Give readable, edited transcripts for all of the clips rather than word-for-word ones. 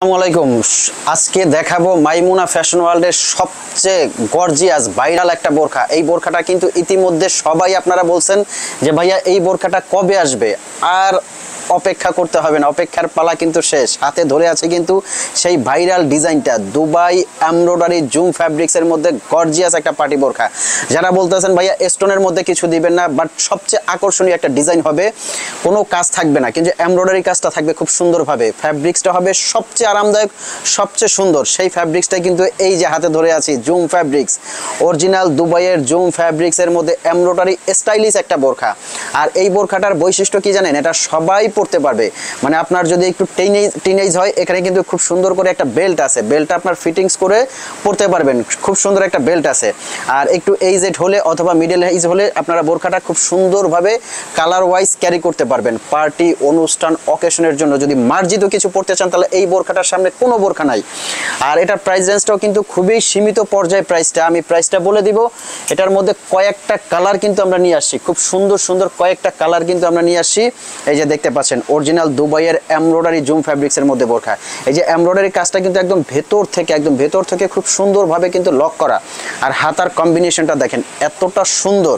আসসালামু আজকে দেখাবো মাইমুনা ফ্যাশন ওয়ার্ল্ডের সবচেয়ে গর্জিয়াস ভাইরাল একটা বোরখা। এই বোরখাটা কিন্তু ইতিমধ্যে সবাই আপনারা বলছেন যে ভাইয়া এই বোরখাটা কবে আসবে, আর অপেক্ষা করতে হবে না, অপেক্ষার পালা কিন্তু শেষ। হাতে ধরে আছে কিন্তু সেই ভাইরাল ডিজাইনটা, দুবাই এমব্রয়ডারি জুম ফ্যাব্রিক্সের মধ্যে গর্জিয়াস একটা পার্টি বোরখা। যারা বলতেছেন ভাইয়া স্টোনের মধ্যে কিছু দিবেন না, বাট সবচেয়ে আকর্ষণীয় একটা ডিজাইন হবে, কোনো কাজ থাকবে না কিন্তু এমব্রয়ডারি কাজটা থাকবে খুব সুন্দরভাবে, ফ্যাব্রিক্সটা হবে সবচেয়ে আরামদায়ক, সবচেয়ে সুন্দর। সেই ফ্যাব্রিক্সটাই কিন্তু এই যে হাতে ধরে আছি, জুম ফ্যাব্রিক্স, অরিজিনাল দুবাইয়ের জুম ফ্যাব্রিক্সের মধ্যে এমব্রয়ডারি স্টাইলিশ একটা বোরখা। আর এই বোরখাটার বৈশিষ্ট্য কি জানেন? এটা সবাই পড়তে পারবে। মানে আপনার যদি একটু টিনেজ হয়, এখানে কিন্তু খুব সুন্দর করে একটা বেল্ট আছে, বেল্টটা আপনার ফিটিংস করে পড়তে পারবেন, খুব সুন্দর একটা বেল্ট আছে। আর একটু এইজড হলে অথবা মিডল এজ হলে আপনারা বোরখাটা খুব সুন্দরভাবে কালার ওয়াইজ ক্যারি করতে পারবেন। পার্টি, অনুষ্ঠান, অকেশনের জন্য যদি মার্জিত কিছু পড়তে চান তাহলে এই বোরখাটার সামনে কোনো বোরখা নাই। আর এটার প্রাইস রেঞ্জটাও কিন্তু খুবই সীমিত পর্যায়ে প্রাইসটা, আমি প্রাইসটা বলে দিব। এটার মধ্যে কয়েকটা কালার কিন্তু আমরা নিয়ে আসছি, খুব সুন্দর সুন্দর কয়েকটা কালার কিন্তু আমরা নিয়ে আসছি। এই যে দেখতে পাচ্ছেন অরিজিনাল দুবাইয়ের এমব্রয়ডারি জুম ফ্যাব্রিক্সের মধ্যে বোরখা। এই যে এমব্রয়ডারি কাজটা কিন্তু একদম ভেতর থেকে খুব সুন্দরভাবে কিন্তু লক করা। আর হাতার কম্বিনেশনটা দেখেন এতটা সুন্দর,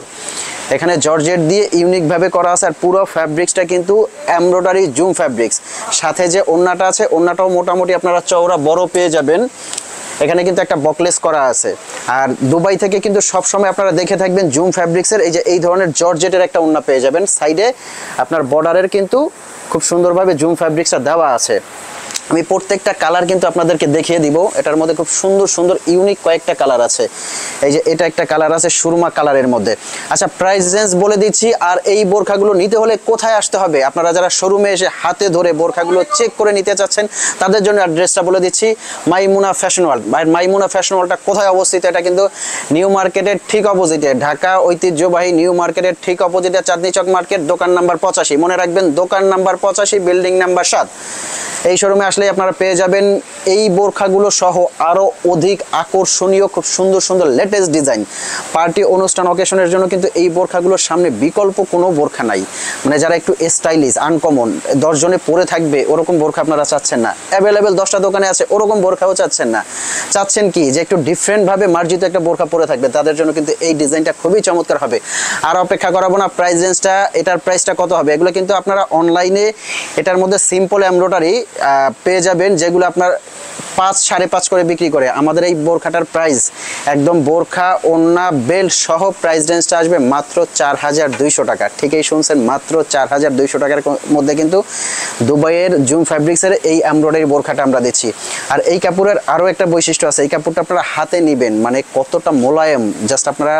এখানে জর্জেট দিয়ে ইউনিকভাবে করা আছে। আর পুরো ফ্যাব্রিক্সটা কিন্তু এমব্রয়ডারি জুম ফ্যাব্রিক্স। সাথে যে ওড়নাটা আছে, ওড়নাটাও মোটামুটি আপনারা চওড়া বড় পেয়ে যাবেন। এখানে কিন্তু একটা বকলেস করা আছে। আর দুবাই থেকে কিন্তু সবসময় আপনারা দেখে থাকবেন জুম ফ্যাব্রিক্সের এই যে এই ধরনের জর্জেটের একটা ওড়না পেয়ে যাবেন। সাইডে আপনার বর্ডারের কিন্তু খুব সুন্দরভাবে জুম ফ্যাব্রিক্সটা দেওয়া আছে। আমি প্রত্যেকটা কালার কিন্তু আপনাদেরকে দেখিয়ে দিব। এটার মধ্যে খুব সুন্দর সুন্দর ইউনিক কয়েকটা কালার আছে। এই যে এটা একটা কালার আছে সুরমা কালারের মধ্যে। আচ্ছা, প্রাইস রেঞ্জ বলে দিচ্ছি। আর এই বোরখাগুলো নিতে হলে কোথায় আসতে হবে? আপনারা যারা শোরুমে এসে হাতে ধরে বোরখাগুলো চেক করে নিতে চাচ্ছেন তাদের জন্য অ্যাড্রেসটা বলে দিচ্ছি, মাইমুনা ফ্যাশন ওয়ার্ল্ড। মাইমুনা ফ্যাশন ওয়ার্ল্ডটা কোথায় অবস্থিত? এটা কিন্তু নিউ মার্কেটের ঠিক অপোজিটে, ঢাকা ঐতিহ্যবাহী নিউ মার্কেটের ঠিক অপোজিটে চাঁদনী চক মার্কেট, দোকান নাম্বার 85। মনে রাখবেন, দোকান নাম্বার 85, বিল্ডিং নাম্বার 7। এই শোরুমে আসলে আপনারা পেয়ে যাবেন এই বোরখাগুলো সহ আরও অধিক আকর্ষণীয় খুব সুন্দর সুন্দর লেটেস্ট ডিজাইন। পার্টি, অনুষ্ঠান, অকেশনের জন্য কিন্তু এই বোরখাগুলোর সামনে বিকল্প কোনো বোরখা নাই। মানে যারা একটু স্টাইলিশ, আনকমন, 10 জনে পরে থাকবে ওরকম বোরখা আপনারা চাচ্ছেন না, অ্যাভেলেবেল 10টা দোকানে আছে ওরকম বোরখাও চাচ্ছেন না, চাচ্ছেন কি যে একটু ডিফারেন্টভাবে মার্জিত একটা বোরখা পরে থাকবে, তাদের জন্য কিন্তু এই ডিজাইনটা খুবই চমৎকার হবে। আর অপেক্ষা করাবো না, প্রাইস রেঞ্জটা, এটার প্রাইসটা কত হবে? এগুলো কিন্তু আপনারা অনলাইনে এটার মধ্যে সিম্পল এমব্রয়ডারি পেয়ে যাবেন, যেগুলো আপনার 5, 5.5 করে বিক্রি করে। আমাদের এই বোরখাটার প্রাইস একদম বোরখা, ওড়না, বেল্ট সহ প্রাইস রেঞ্জটা আসবে মাত্র 4200 টাকা। ঠিকই শুনছেন, মাত্র 4200 টাকার মধ্যে কিন্তু দুবাইয়ের জুম ফ্যাব্রিক্সের এই এমব্রয়ডারি বোরখাটা আমরা দিচ্ছি। আর এই কাপড়ের আরও একটা বৈশিষ্ট্য আছে, এই কাপড়টা আপনারা হাতে নেবেন, মানে কতটা মোলায়েম, জাস্ট আপনারা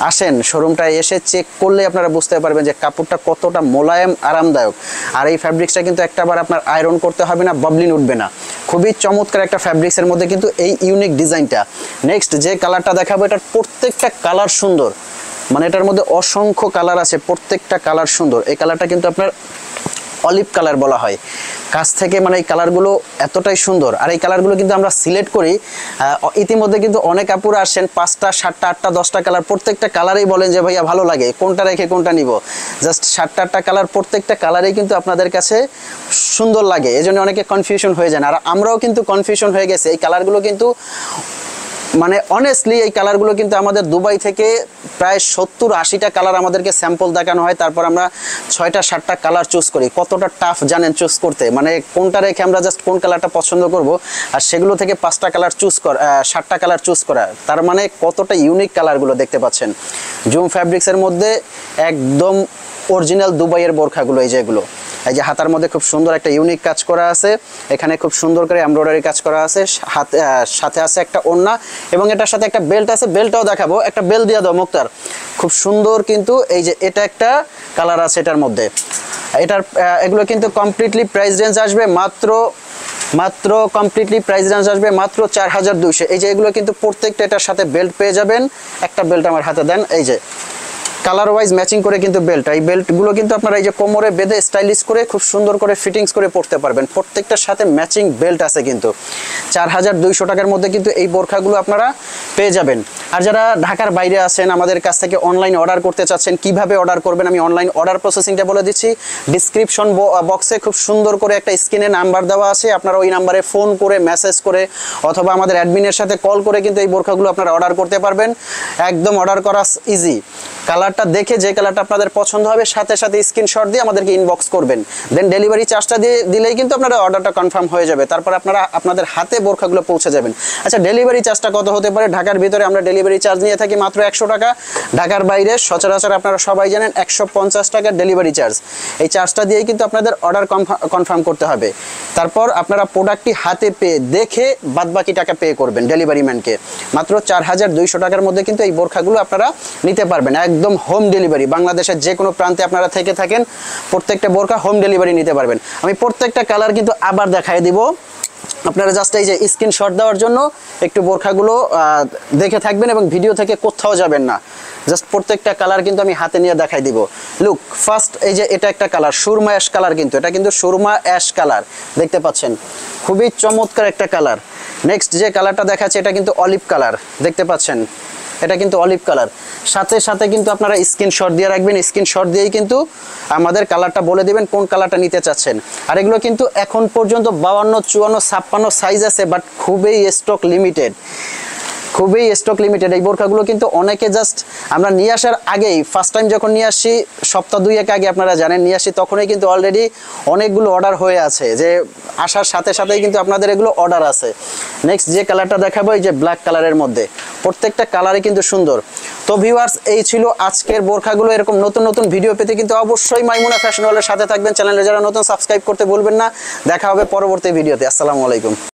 আসেন শোরুমটায় এসে চেক করলে আপনারা বুঝতে পারবেন যে কাপড়টা কতটা মোলায়েম, আরামদায়ক। আর এই ফ্যাব্রিক্সটা কিন্তু একটাবার আপনার আয়রন করতে হবে না, বাবলিন উঠবে না। খুবই চমৎকার একটা ফ্যাব্রিক্সের মধ্যে কিন্তু এই ইউনিক ডিজাইনটা। নেক্সট যে কালারটা দেখাবো, এটার প্রত্যেকটা কালার সুন্দর, মানে এটার মধ্যে অসংখ্য কালার আছে, প্রত্যেকটা কালার সুন্দর। এই কালারটা কিন্তু আপনার অলিভ কালার বলা হয় কাছ থেকে, মানে এই কালারগুলো এতটাই সুন্দর। আর এই কালারগুলো কিন্তু আমরা সিলেক্ট করি, ইতিমধ্যে কিন্তু অনেক আপুরা আসেন 5টা, 7টা, 8টা, 10টা কালার, প্রত্যেকটা কালারেই বলেন যে ভাইয়া ভালো লাগে, কোনটা রেখে কোনটা নিব। জাস্ট 7টা, 8টা কালার, প্রত্যেকটা কালারেই কিন্তু আপনাদের কাছে সুন্দর লাগে, এই জন্য অনেকে কনফিউশন হয়ে যান। আর আমরাও কিন্তু কনফিউশন হয়ে গেছে। এই কালারগুলো কিন্তু মানে অনেস্টলি এই কালারগুলো কিন্তু আমাদের দুবাই থেকে প্রায় 70-80টা কালার আমাদেরকে স্যাম্পল দেখানো হয়, তারপর আমরা 6টা 7টা কালার চুজ করি। কতটা টাফ জানেন চুজ করতে, মানে কোনটা রেখে আমরা জাস্ট কোন কালারটা পছন্দ করব, আর সেগুলো থেকে 5টা কালার চুজ করা, 7টা কালার চুজ করা, তার মানে কতটা ইউনিক কালারগুলো দেখতে পাচ্ছেন। জুম ফ্যাব্রিক্সের মধ্যে একদম অরিজিনাল দুবাইয়ের বোরখাগুলো, এই যেগুলো, এই যে হাতার মধ্যে খুব সুন্দর একটা ইউনিক কাজ করা আছে, এখানে খুব সুন্দর করে এমব্রয়ডারি কাজ করা আছে, সাথে আছে একটা ওড়না এবং এটার সাথে একটা বেল্ট আছে। বেল্টটাও দেখাবো, একটা বেল্ট দিয়ে দাও মুক্তার। খুব সুন্দর কিন্তু এই যে এটা একটা কালার আছে এটার মধ্যে। এটার এগুলো কিন্তু কমপ্লিটলি প্রাইস রেঞ্জ আসবে মাত্র কমপ্লিটলি প্রাইস রেঞ্জ আসবে মাত্র 4200। এই যে এগুলো কিন্তু প্রত্যেকটা এটার সাথে বেল্ট পেয়ে যাবেন। একটা বেল্ট আমার হাতে দেন, এই যে কালার ওয়াইজ ম্যাচিং করে কিন্তু বেল্ট, এই বেল্টগুলো কিন্তু আপনারা এই যে কোমরে বেঁধে স্টাইলিশ করে খুব সুন্দর করে ফিটিংস করে পরতে পারবেন। প্রত্যেকটার সাথে ম্যাচিং বেল্ট আছে কিন্তু। 4200 টাকার মধ্যে কিন্তু এই বোরখাগুলো আপনারা পেয়ে যাবেন। আর যারা ঢাকার বাইরে আছেন আমাদের কাছ থেকে অনলাইন অর্ডার করতে চাচ্ছেন, কিভাবে অর্ডার করবেন আমি অনলাইন অর্ডার প্রসেসিংটা বলে দিচ্ছি। ডিসক্রিপশন বক্সে খুব সুন্দর করে একটা স্ক্রিনে নাম্বার দেওয়া আছে, আপনারা ওই নাম্বারে ফোন করে মেসেজ করে অথবা আমাদের অ্যাডমিনের সাথে কল করে কিন্তু এই বোরখাগুলো আপনারা অর্ডার করতে পারবেন। একদম অর্ডার করা ইজি। কালারটা দেখে যে কালারটা আপনাদের পছন্দ হবে সাথে সাথে স্ক্রিনশট দিয়ে আমাদেরকে ইনবক্স করবেন, দেন ডেলিভারি চার্জটা দিলেই কিন্তু আপনারা অর্ডারটা কনফার্ম হয়ে যাবে। তারপর আপনারা আপনাদের হাতে বোরখাগুলো পৌঁছে যাবেন। আচ্ছা, ডেলিভারি চার্জটা কত হতে পারে? ঢাকার ভিতরে আমরা ডেলিভারি চার্জ নিয়ে থাকি মাত্র 100 টাকা। ঢাকার বাইরে সচরাচর আপনারা সবাই জানেন 150 টাকার ডেলিভারি চার্জ। এই চার্জটা দিয়েই কিন্তু আপনাদের অর্ডার কনফার্ম করতে হবে। তারপর আপনারা প্রোডাক্টটি হাতে পেয়ে দেখে বাদবাকি টাকা পে করবেন ডেলিভারি ম্যানকে। মাত্র 4200 টাকার মধ্যে কিন্তু এই বোরখাগুলো আপনারা নিতে পারবেন, একদম হোম ডেলিভারি। বাংলাদেশের যে কোনো প্রান্তে আপনারা থেকে থাকেন প্রত্যেকটা বোরখা হোম ডেলিভারি নিতে পারবেন। আমি প্রত্যেকটা কালার কিন্তু আবার দেখায় দিব, আপনারা জাস্ট এই যে স্ক্রিনশট দেওয়ার জন্য একটু বোরখাগুলো দেখে থাকবেন এবং ভিডিও থেকে কোথাও যাবেন না। জাস্ট প্রত্যেকটা কালার কিন্তু আমি হাতে নিয়ে দেখাই দিব। লুক, ফার্স্ট এই যে এটা একটা কালার সুরমা অ্যাশ কালার, কিন্তু এটা কিন্তু সুরমা অ্যাশ কালার দেখতে পাচ্ছেন, খুবই চমৎকার একটা কালার। নেক্সট যে কালারটা দেখাচ্ছে এটা কিন্তু অলিভ কালার দেখতে পাচ্ছেন, এটা কিন্তু অলিভ কালার। সাথে সাথে কিন্তু আপনারা স্ক্রিনশট দিয়ে রাখবেন, স্ক্রিনশট দিয়েই কিন্তু আমাদের কালারটা বলে দিবেন কোন কালারটা নিতে চাচ্ছেন। আর এগুলো কিন্তু এখন পর্যন্ত 52, 54, 56 সাইজ আছে, বাট খুবই স্টক লিমিটেড, খুবই স্টক লিমিটেড। এই বোরখাগুলো কিন্তু অনেকে জাস্ট আমরা নিয়ে আসার আগেই, ফার্স্ট টাইম যখন নিয়ে আসি সপ্তাহ 2-1 আগে আপনারা জানেন নিয়ে আসি, তখনই কিন্তু অলরেডি অনেকগুলো অর্ডার হয়ে আছে, যে আসার সাথে সাথেই কিন্তু আপনাদের এগুলো অর্ডার আছে। নেক্সট যে কালারটা দেখাবো এই যে ব্ল্যাক কালারের মধ্যে, প্রত্যেকটা কালারই কিন্তু সুন্দর। তো ভিউয়ার্স, এই ছিল আজকের বোরখাগুলো। এরকম নতুন নতুন ভিডিও পেতে কিন্তু অবশ্যই মাইমুনা ফ্যাশন ওয়ার্ল্ডের সাথে থাকবেন। চ্যানেলে যারা নতুন সাবস্ক্রাইব করতে ভুলবেন না। দেখা হবে পরবর্তী ভিডিওতে। আসসালামু আলাইকুম।